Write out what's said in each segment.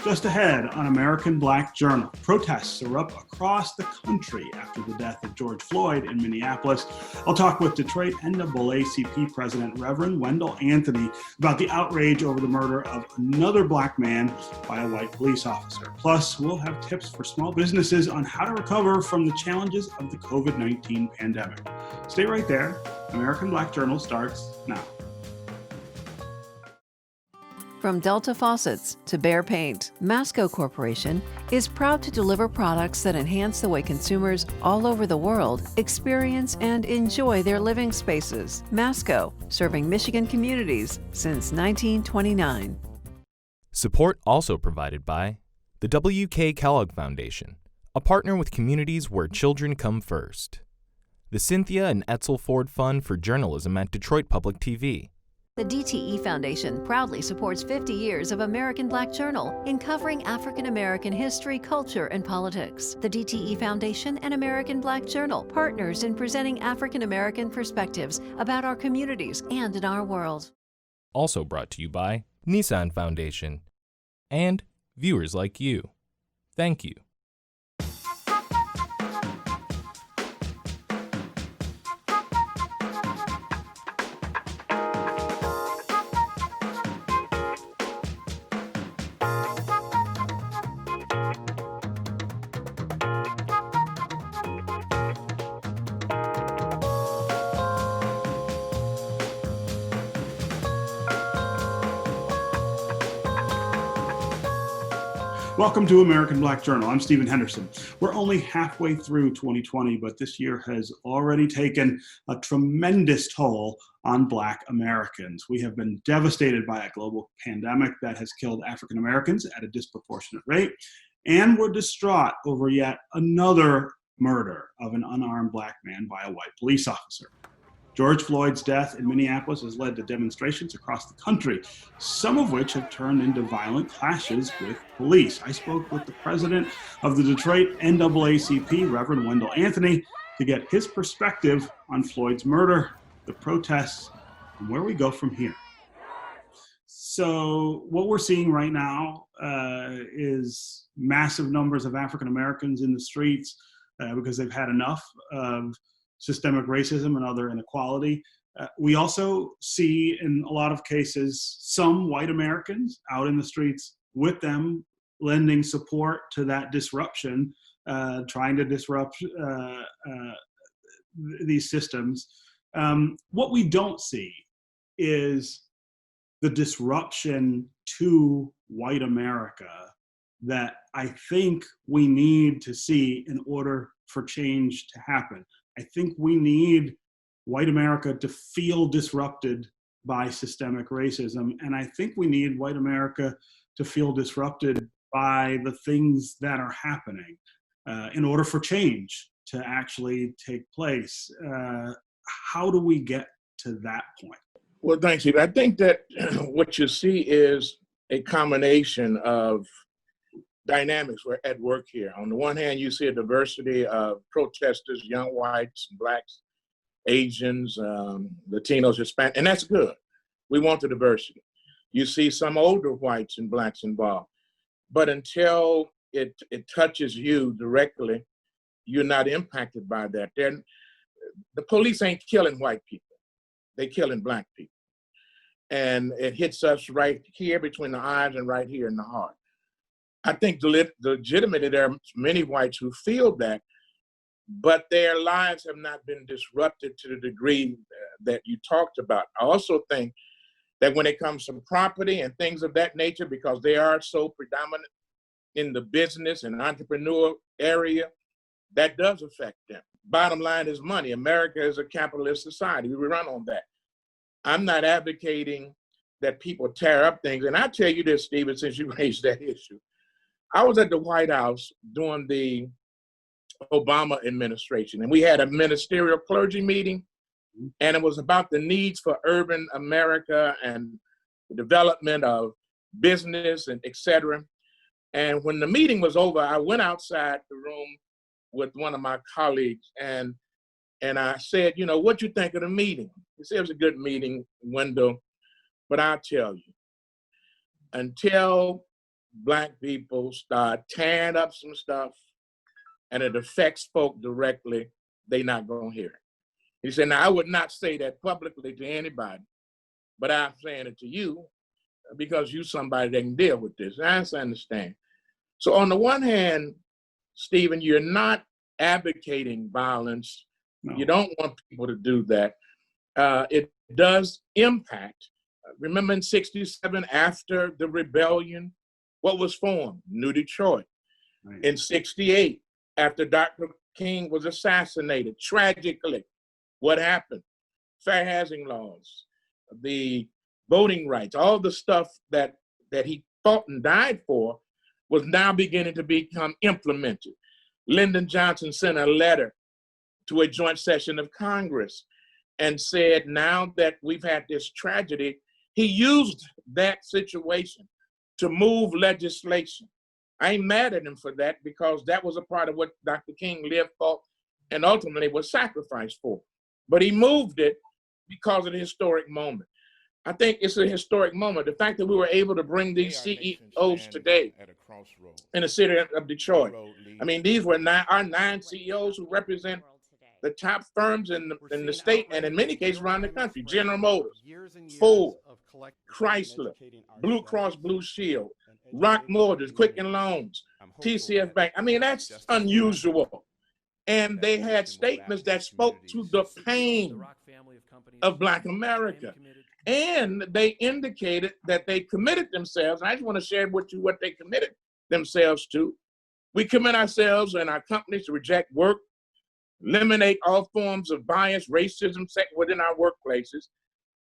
Just ahead on American Black Journal, protests erupt across the country after the death of George Floyd in Minneapolis. I'll talk with Detroit NAACP President Reverend Wendell Anthony about the outrage over the murder of another black man by a white police officer. Plus, we'll have tips for small businesses on how to recover from the challenges of the COVID-19 pandemic. Stay right there. American Black Journal starts now. From Delta Faucets to Behr Paint, Masco Corporation is proud to deliver products that enhance the way consumers all over the world experience and enjoy their living spaces. Masco, serving Michigan communities since 1929. Support also provided by the W.K. Kellogg Foundation, a partner with communities where children come first. The Cynthia and Etzel Ford Fund for Journalism at Detroit Public TV. The DTE Foundation proudly supports 50 years of American Black Journal in covering African American history, culture, and politics. The DTE Foundation and American Black Journal, partners in presenting African American perspectives about our communities and in our world. Also brought to you by Nissan Foundation and viewers like you. Thank you. Welcome to American Black Journal. I'm Stephen Henderson. We're only halfway through 2020, but this year has already taken a tremendous toll on Black Americans. We have been devastated by a global pandemic that has killed African Americans at a disproportionate rate, and we're distraught over yet another murder of an unarmed black man by a white police officer. George Floyd's death in Minneapolis has led to demonstrations across the country, some of which have turned into violent clashes with police. I spoke with the president of the Detroit NAACP, Reverend Wendell Anthony, to get his perspective on Floyd's murder, the protests, and where we go from here. So what we're seeing right now is massive numbers of African Americans in the streets because they've had enough of systemic racism and other inequality. We also see in a lot of cases some white Americans out in the streets with them lending support to that disruption, trying to disrupt these systems. What we don't see is the disruption to white America that I think we need to see in order for change to happen. I think we need white America to feel disrupted by systemic racism. And I think we need white America to feel disrupted by the things that are happening in order for change to actually take place. How do we get to that point? Well, thanks, Steve. I think that what you see is a combination of dynamics were at work here. On the one hand, you see a diversity of protesters, young whites, blacks, Asians, Latinos, Hispanic, and that's good. We want the diversity. You see some older whites and blacks involved, but until it touches you directly, you're not impacted by that. The police ain't killing white people. They're killing black people. And it hits us right here between the eyes and right here in the heart. I think legitimately there are many whites who feel that, but their lives have not been disrupted to the degree that you talked about. I also think that when it comes to property and things of that nature, because they are so predominant in the business and entrepreneur area, that does affect them. Bottom line is money. America is a capitalist society. We run on that. I'm not advocating that people tear up things. And I tell you this, Stephen, since you raised that issue. I was at the White House during the Obama administration, and we had a ministerial clergy meeting, and it was about the needs for urban America and the development of business and et cetera. And when the meeting was over, I went outside the room with one of my colleagues, and I said, you know, what you think of the meeting? He said, it was a good meeting, Wendell, but I'll tell you, until Black people start tearing up some stuff and it affects folk directly, they not gonna hear it. He said, now I would not say that publicly to anybody, but I'm saying it to you because you somebody that can deal with this. I understand. So on the one hand, Stephen, you're not advocating violence. No. You don't want people to do that. It does impact. Remember in 67, after the rebellion, what was formed? New Detroit. Right. In 68, after Dr. King was assassinated, tragically, what happened? Fair housing laws, the voting rights, all the stuff that he fought and died for was now beginning to become implemented. Lyndon Johnson sent a letter to a joint session of Congress and said, now that we've had this tragedy, he used that situation to move legislation. I ain't mad at him for that because that was a part of what Dr. King lived for and ultimately was sacrificed for. But he moved it because of the historic moment. I think it's a historic moment. The fact that we were able to bring these CEOs today in the city of Detroit. I mean, these were our 9 CEOs who represent the top firms in the state and in many cases around the country. General Motors, Ford, Chrysler, Blue Cross Blue Shield, Rock Mortgage, Quicken Loans, TCF Bank. I mean, that's unusual. And they had statements that spoke to the pain of Black America. And they indicated that they committed themselves. I just want to share with you what they committed themselves to. We commit ourselves and our companies to reject work, eliminate all forms of bias, racism within our workplaces.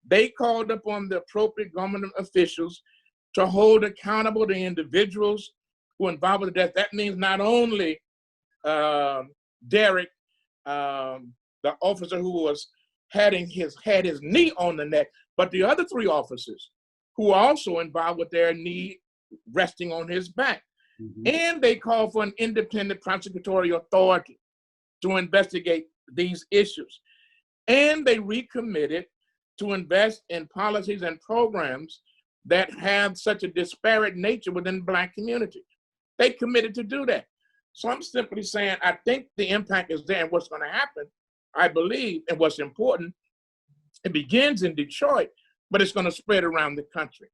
They called upon the appropriate government officials to hold accountable the individuals who are involved with the death. That means not only Derek, the officer who had his knee on the neck, but the other 3 officers who are also involved with their knee resting on his back. Mm-hmm. And they call for an independent prosecutorial authority to investigate these issues. And they recommitted to invest in policies and programs that have such a disparate nature within the Black community. They committed to do that. So I'm simply saying, I think the impact is there and what's going to happen, I believe, and what's important, it begins in Detroit, but it's going to spread around the country.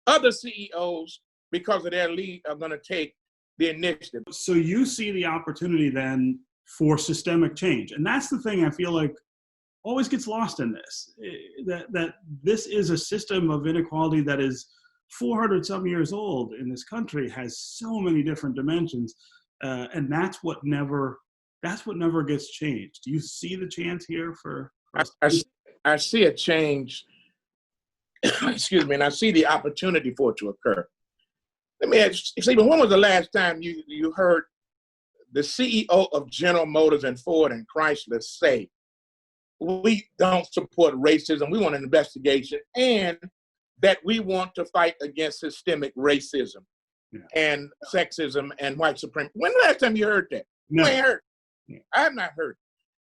Other CEOs, because of their lead, are going to take the initiative. So you see the opportunity then for systemic change. And that's the thing I feel like always gets lost in this, that this is a system of inequality that is 400 some years old in this country, has so many different dimensions. And that's what never gets changed. Do you see the chance here for us? I see a change, excuse me, and I see the opportunity for it to occur. Let me ask you, Stephen, when was the last time you heard the CEO of General Motors and Ford and Chrysler say, we don't support racism, we want an investigation, and that we want to fight against systemic racism and sexism and white supremacy? When the last time you heard that? No. You ain't heard. I have not heard.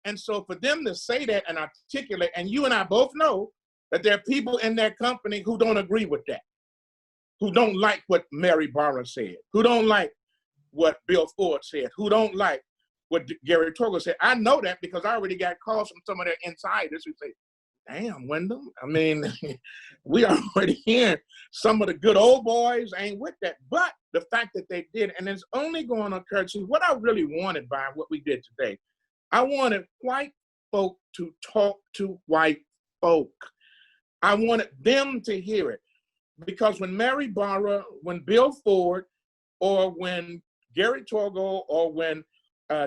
And so for them to say that and articulate, and you and I both know that there are people in their company who don't agree with that, who don't like what Mary Barra said, who don't like what Bill Ford said, who don't like what Gary Torgo said. I know that because I already got calls from some of their insiders who say, damn, Wendell, I mean, we are already hearing some of the good old boys ain't with that. But the fact that they did, and it's only going to occur to what I really wanted by what we did today. I wanted white folk to talk to white folk. I wanted them to hear it. Because when Mary Barra, when Bill Ford, or when Gary Torgo, or when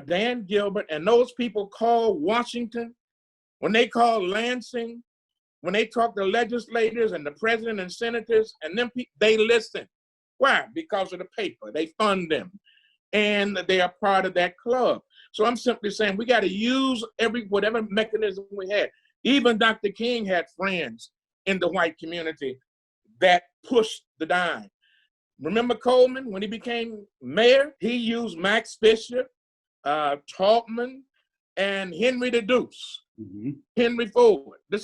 Dan Gilbert and those people call Washington, when they call Lansing, when they talk to legislators and the president and senators and them people, they listen. Why? Because of the paper. They fund them. And they are part of that club. So I'm simply saying we got to use whatever mechanism we had. Even Dr. King had friends in the white community that pushed the dime. Remember Coleman, when he became mayor, he used Max Fisher, Taubman, and Henry the Deuce, Henry Ford II.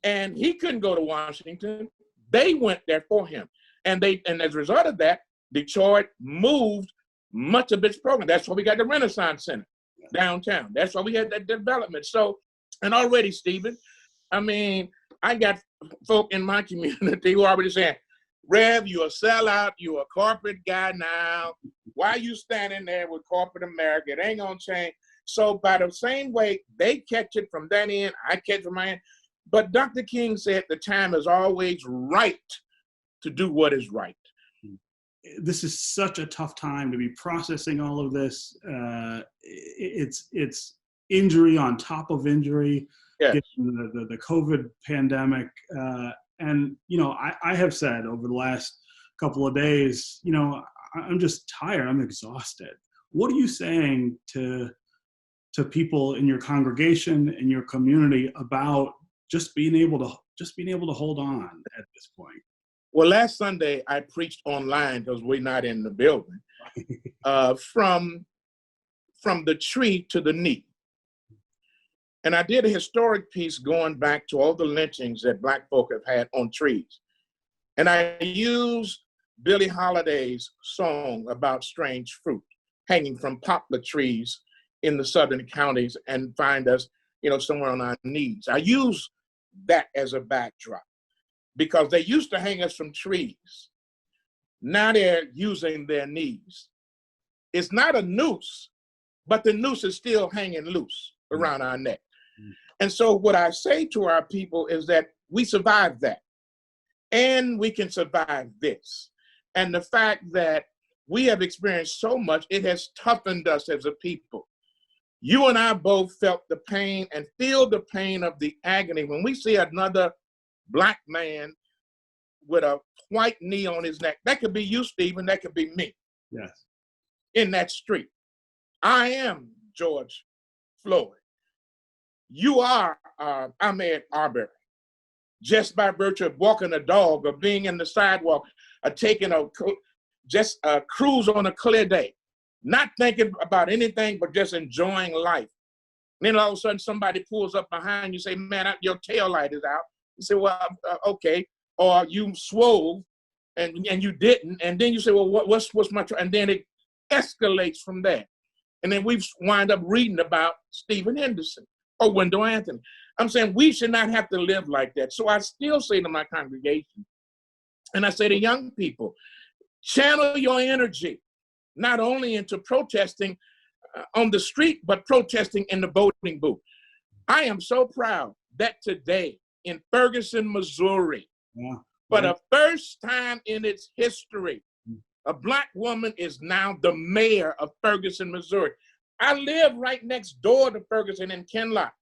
And he couldn't go to Washington. They went there for him. And as a result of that, Detroit moved much of its program. That's why we got the Renaissance Center downtown. That's why we had that development. So, and already, Stephen, I mean, I got folk in my community who are already saying, Rev, you're a sellout, you're a corporate guy now. Why are you standing there with corporate America? It ain't gonna change. So by the same way, they catch it from that end, I catch it from my end. But Dr. King said the time is always right to do what is right. This is such a tough time to be processing all of this. It's injury on top of injury, yes. Given the COVID pandemic. And, you know, I have said over the last couple of days, you know, I'm just tired. I'm exhausted. What are you saying to people in your congregation, in your community about just being able to hold on at this point? Well, last Sunday I preached online because we're not in the building. From the tree to the knee. And I did a historic piece going back to all the lynchings that Black folk have had on trees. And I used Billie Holiday's song about strange fruit hanging from poplar trees in the southern counties and find us, you know, somewhere on our knees. I use that as a backdrop because they used to hang us from trees. Now they're using their knees. It's not a noose, but the noose is still hanging loose around our neck. And so what I say to our people is that we survived that and we can survive this. And the fact that we have experienced so much, it has toughened us as a people. You and I both felt the pain and feel the pain of the agony when we see another Black man with a white knee on his neck. That could be you, Stephen. That could be me. Yes. In that street. I am George Floyd. You are Ahmaud Arbery. Just by virtue of walking a dog or being in the sidewalk or taking a cruise on a clear day, not thinking about anything but just enjoying life. And then all of a sudden somebody pulls up behind you, say, man, your tail light is out. You say, well, okay. Or you swole and you didn't. And then you say, well, what's my, and then it escalates from there. And then we wind up reading about Stephen Henderson or Wendell Anthony. I'm saying we should not have to live like that. So I still say to my congregation, and I say to young people, channel your energy, not only into protesting on the street, but protesting in the voting booth. I am so proud that today in Ferguson, Missouri, for the first time in its history, a Black woman is now the mayor of Ferguson, Missouri. I live right next door to Ferguson in Kinloch.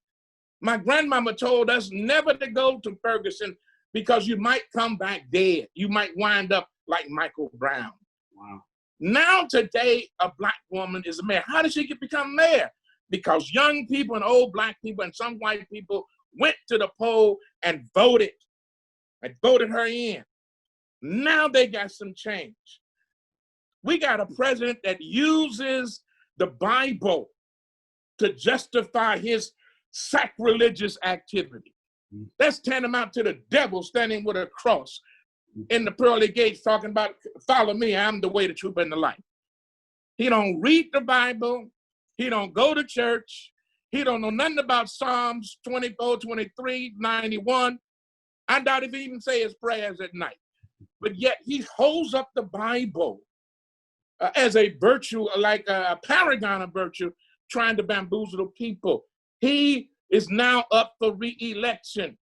My grandmama told us never to go to Ferguson because you might come back dead. You might wind up like Michael Brown. Wow. Now today, a Black woman is a mayor. How did she become mayor? Because young people and old Black people and some white people went to the poll and voted her in. Now they got some change. We got a president that uses the Bible to justify his sacrilegious activity. That's tantamount to the devil standing with a cross in the pearly gates talking about, follow me, I'm the way, the truth, and the life. He don't read the Bible. He don't go to church. He don't know nothing about Psalms 24, 23, 91. I doubt if he even say his prayers at night. But yet he holds up the Bible as a virtue, like a paragon of virtue, trying to bamboozle the people. He is now up for re-election.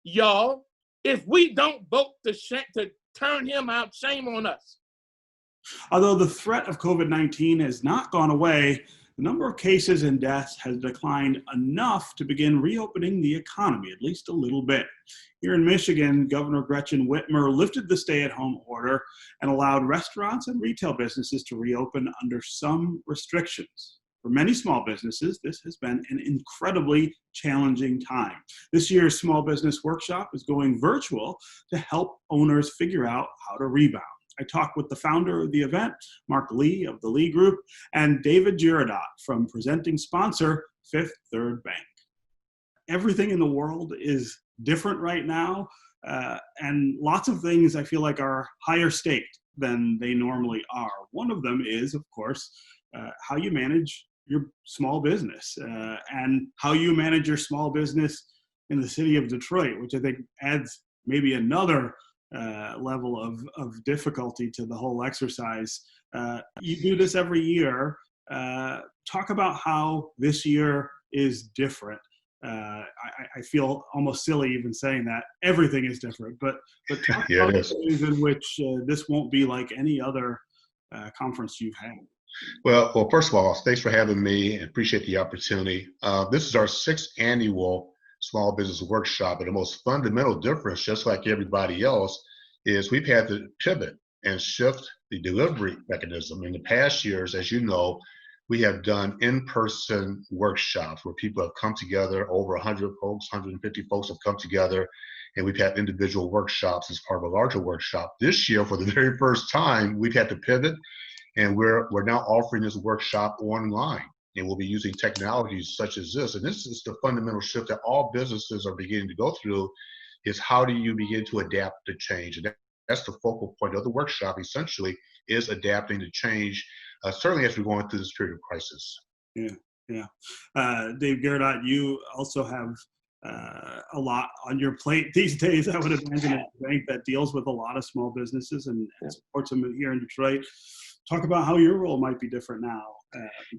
Y'all, if we don't vote to turn him out, shame on us. Although the threat of COVID-19 has not gone away, the number of cases and deaths has declined enough to begin reopening the economy, at least a little bit. Here in Michigan, Governor Gretchen Whitmer lifted the stay-at-home order and allowed restaurants and retail businesses to reopen under some restrictions. For many small businesses, this has been an incredibly challenging time. This year's Small Business Workshop is going virtual to help owners figure out how to rebound. I talked with the founder of the event, Mark Lee of the Lee Group, and David Girodot from presenting sponsor, Fifth Third Bank. Everything in the world is different right now, and lots of things I feel like are higher staked than they normally are. One of them is, of course, how you manage your small business and how you manage your small business in the city of Detroit, which I think adds maybe another level of difficulty to the whole exercise. You do this every year. Talk about how this year is different. I feel almost silly even saying that. Everything is different, but talk Yeah, about it the is. ways in which this won't be like any other conference you've had. Well, first of all, thanks for having me and appreciate the opportunity. This is our 6th annual small business workshop, and the most fundamental difference, just like everybody else, is we've had to pivot and shift the delivery mechanism. In the past years, as you know, we have done in-person workshops where people have come together, over 100 folks, 150 folks have come together, and we've had individual workshops as part of a larger workshop. This year, for the very first time, we've had to pivot, and we're now offering this workshop online, and we'll be using technologies such as this. And this is the fundamental shift that all businesses are beginning to go through, is how do you begin to adapt to change? And that's the focal point of the workshop, essentially, is adapting to change, certainly as we're going through this period of crisis. Yeah, yeah. Dave Gerardot, you also have a lot on your plate these days. I would imagine a bank that deals with a lot of small businesses and supports them here in Detroit. Talk about how your role might be different now.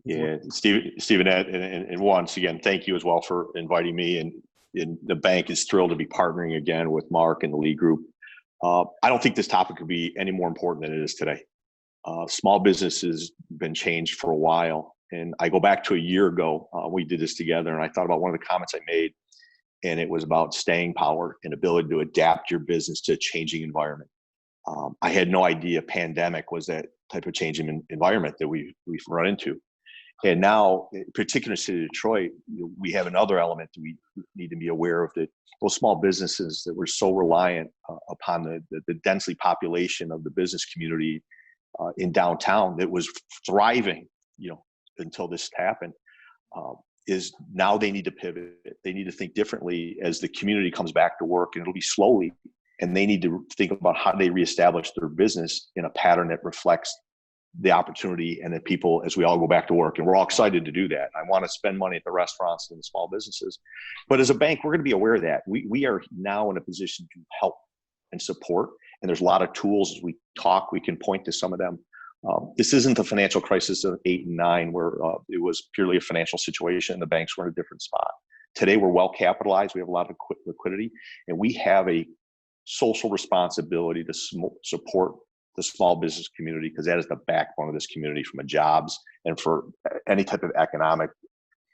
Yeah, Stephen, and once again, thank you as well for inviting me. And the bank is thrilled to be partnering again with Mark and the Lee Group. I don't think this topic could be any more important than it is today. Small business has been changed for a while. And I go back to a year ago, we did this together, and I thought about one of the comments I made, and it was about staying power and ability to adapt your business to a changing environment. I had no idea pandemic was that type of changing environment that we've run into. And now, particularly in the city of Detroit, we have another element that we need to be aware of, that those small businesses that were so reliant upon the densely population of the business community in downtown that was thriving, until this happened, is now they need to pivot. They need to think differently as the community comes back to work, and it'll be slowly. And they need to think about how they reestablish their business in a pattern that reflects the opportunity and that people, as we all go back to work, and we're all excited to do that. I want to spend money at the restaurants and the small businesses. But as a bank, we're going to be aware of that. We are now in a position to help and support. And there's a lot of tools as we talk, we can point to some of them. This isn't the financial crisis of 8 and 9, where it was purely a financial situation. The banks were in a different spot. Today, we're well capitalized. We have a lot of liquidity, and we have a social responsibility to support the small business community, because that is the backbone of this community from a jobs and for any type of economic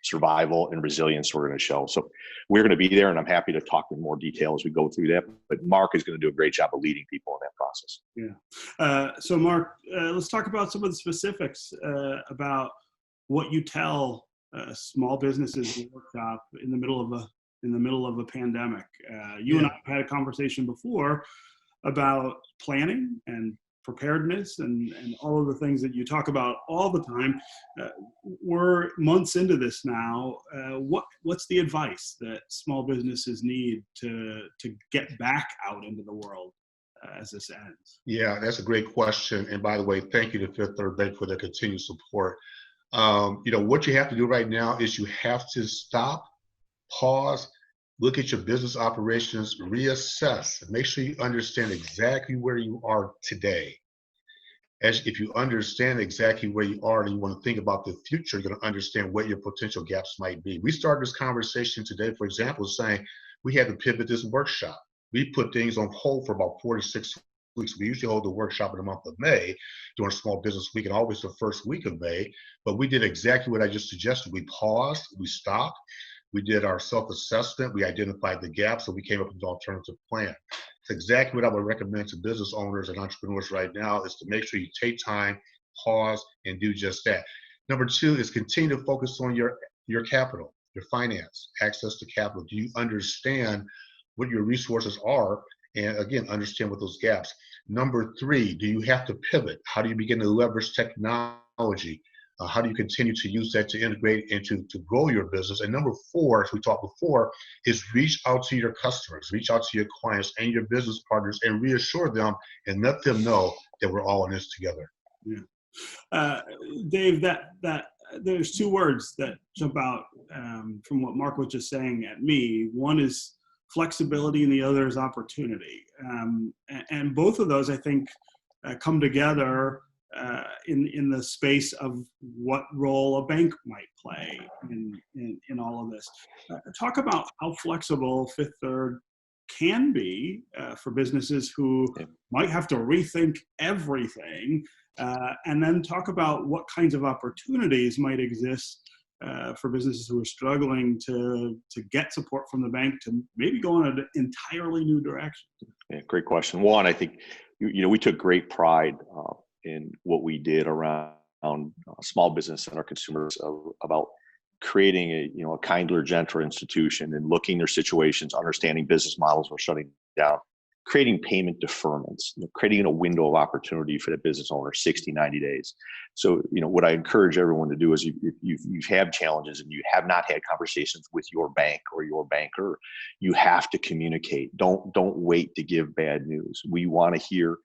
survival and resilience we're going to show. So we're going to be there, and I'm happy to talk in more detail as we go through that. But Mark is going to do a great job of leading people in that process. Yeah. So Mark, let's talk about some of the specifics about what you tell small businesses in the workshop in the middle of a pandemic. You and I have had a conversation before about planning and preparedness and all of the things that you talk about all the time. We're months into this now. What's the advice that small businesses need to get back out into the world as this ends? Yeah, that's a great question. And by the way, thank you to Fifth Third Bank for their continued support. What you have to do right now is you have to stop, pause, look at your business operations, reassess, and make sure you understand exactly where you are today. As if you understand exactly where you are and you want to think about the future, you're going to understand what your potential gaps might be. We started this conversation today, for example, saying we had to pivot this workshop. We put things on hold for about 4 to 6 weeks. We usually hold the workshop in the month of May during Small Business Week and always the first week of May. But we did exactly what I just suggested. We paused, we stopped. We did our self-assessment. We identified the gaps, and we came up with an alternative plan. It's exactly what I would recommend to business owners and entrepreneurs right now, is to make sure you take time, pause, and do just that. Number 2 is continue to focus on your capital, your finance, access to capital. Do you understand what your resources are? And again, understand what those gaps. Number 3, do you have to pivot? How do you begin to leverage technology? How do you continue to use that to integrate and to grow your business? And number four, as we talked before, is reach out to your customers, reach out to your clients and your business partners and reassure them and let them know that we're all in this together. Yeah. Dave, that there's two words that jump out from what Mark was just saying at me. One is flexibility and the other is opportunity. And both of those, I think, come together in the space of what role a bank might play in all of this. Talk about how flexible Fifth Third can be for businesses who might have to rethink everything, and then talk about what kinds of opportunities might exist for businesses who are struggling to get support from the bank to maybe go in an entirely new direction. Yeah, great question. One, I think we took great pride in what we did around small business and our consumers about creating a kinder, gentler institution and looking their situations, understanding business models were shutting down, creating payment deferments, creating a window of opportunity for the business owner, 60, 90 days. So, what I encourage everyone to do is if you've had challenges and you have not had conversations with your bank or your banker, you have to communicate. Don't wait to give bad news. We want to hear,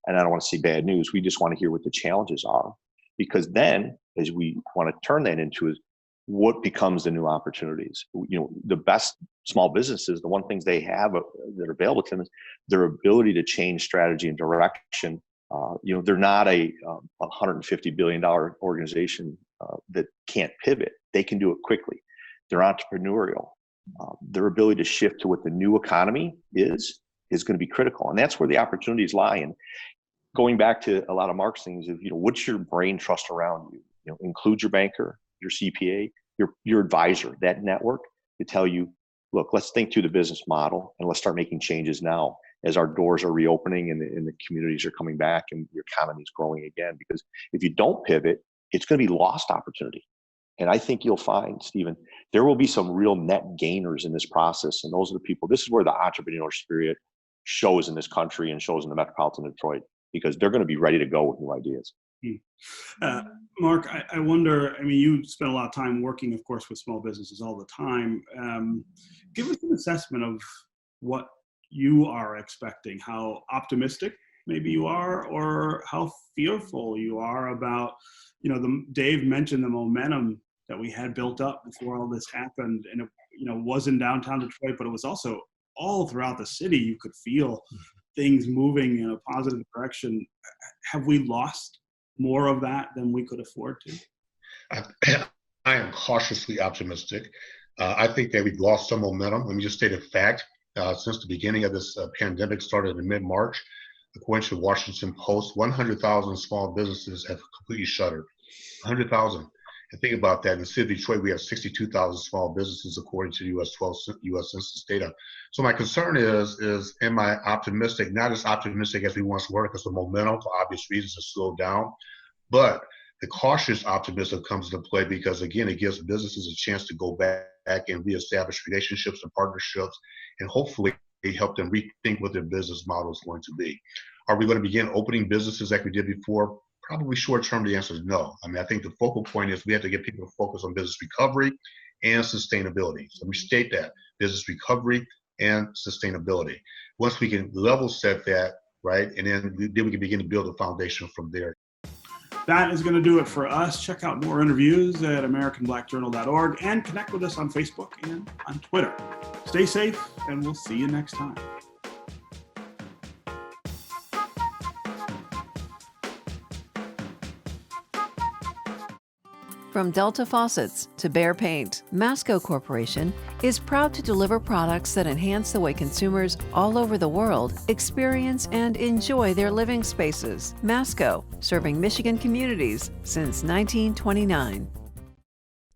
and I don't want to say bad news, we just want to hear what the challenges are. Because then, as we want to turn that into what becomes the new opportunities. The best small businesses, the one things they have that are available to them is their ability to change strategy and direction. They're not a $150 billion organization that can't pivot. They can do it quickly. They're entrepreneurial. Their ability to shift to what the new economy is going to be critical. And that's where the opportunities lie. And going back to a lot of Mark's things, what's your brain trust around you? Include your banker, your CPA, your advisor, that network to tell you, look, let's think through the business model and let's start making changes now as our doors are reopening and the communities are coming back and your economy is growing again. Because if you don't pivot, it's going to be lost opportunity. And I think you'll find, Stephen, there will be some real net gainers in this process. And those are the people, this is where the entrepreneurial spirit shows in this country and shows in the metropolitan Detroit, because they're going to be ready to go with new ideas. Mark, I wonder, you spend a lot of time working, of course, with small businesses all the time. Give us an assessment of what you are expecting, how optimistic maybe you are, or how fearful you are about, Dave mentioned the momentum that we had built up before all this happened. And it, was in downtown Detroit, but it was also all throughout the city. You could feel things moving in a positive direction. Have we lost more of that than we could afford to? I am cautiously optimistic. I think that we've lost some momentum. Let me just state a fact. Since the beginning of this pandemic started in mid-March, according to the Washington Post, 100,000 small businesses have completely shuttered. 100,000. And think about that. In the city of Detroit, we have 62,000 small businesses according to U.S. Census data. So my concern is am I optimistic? Not as optimistic as we once were, because the momentum, for obvious reasons, has slowed down. But the cautious optimism comes into play because, again, it gives businesses a chance to go back and reestablish relationships and partnerships, and hopefully help them rethink what their business model is going to be. Are we going to begin opening businesses like we did before? Probably short term, the answer is no. I think the focal point is we have to get people to focus on business recovery and sustainability. So we state that, business recovery and sustainability. Once we can level set that, right, and then we can begin to build a foundation from there. That is going to do it for us. Check out more interviews at AmericanBlackJournal.org and connect with us on Facebook and on Twitter. Stay safe, and we'll see you next time. From Delta Faucets to Behr Paint, Masco Corporation is proud to deliver products that enhance the way consumers all over the world experience and enjoy their living spaces. Masco, serving Michigan communities since 1929.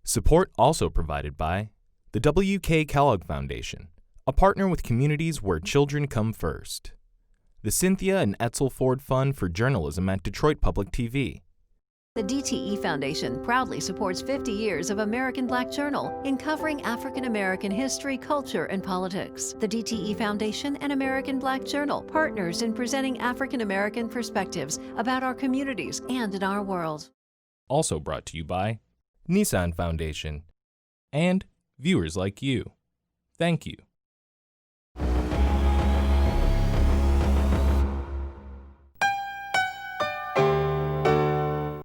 Support also provided by the W.K. Kellogg Foundation, a partner with communities where children come first. The Cynthia and Etzel Ford Fund for Journalism at Detroit Public TV. The DTE Foundation proudly supports 50 years of American Black Journal in covering African American history, culture, and politics. The DTE Foundation and American Black Journal, partners in presenting African American perspectives about our communities and in our world. Also brought to you by Nissan Foundation and viewers like you. Thank you.